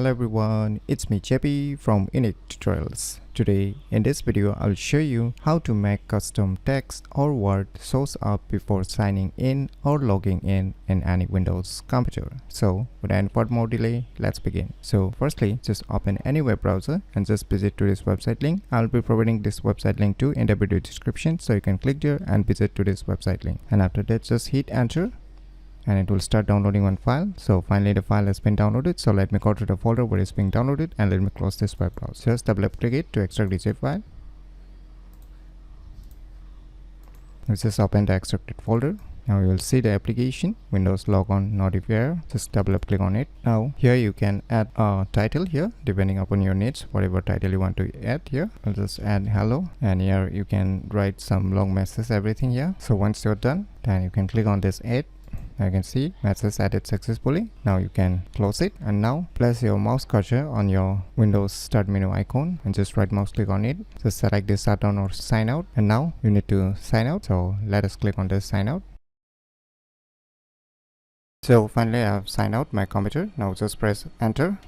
Hello everyone, it's me JP from UniqueTutorials. Today in this video I'll show you how to make custom text or word shows up before signing in or logging in any Windows computer. So without further more delay, let's begin. So firstly, just open any web browser and just visit to this website link. I'll be providing this website link too in the video description, so you can click there and visit to this website link. And after that, just hit enter and it will start downloading one file. So finally the file has been downloaded, so let me go to the folder where it's being downloaded and let me close this web browser. Just double click it to extract the zip file. Let's just open the extracted folder. Now you will see the application Windows Logon Notifier. Just double click on it. Now here you can add a title here depending upon your needs, whatever title you want to add here. I'll just add hello, and here you can write some long message, everything here. So once you're done, then you can click on this add. Now you can see message added successfully. Now you can close it, and now place your mouse cursor on your Windows start menu icon and just right mouse click on it. Just select this shutdown or sign out, and now you need to sign out. So let us click on this sign out. So finally I have signed out my computer. Now just press enter.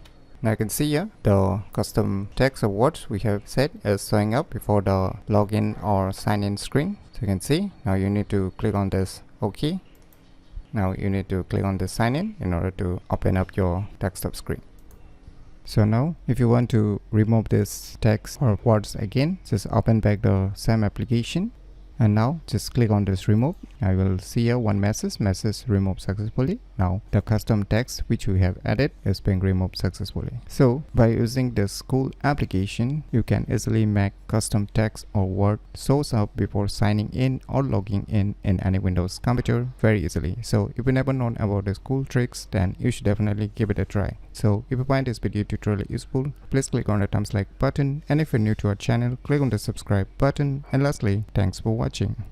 Now you can see here the custom text or words we have set is showing up before the login or sign in screen. So you can see now you need to click on this OK. Now you need to click on the sign in order to open up your desktop screen. So now if you want to remove this text or words again, just open back the same application, and now just click on this remove. I will see here one message removed successfully. Now the custom text which we have added is being removed successfully. So by using this cool application, you can easily make custom text or word shows up before signing in or logging in any Windows computer very easily. So if you never known about these cool tricks, then you should definitely give it a try. So if you find this video tutorial useful, please click on the thumbs like button, and if you're new to our channel, click on the subscribe button, and lastly, thanks for watching.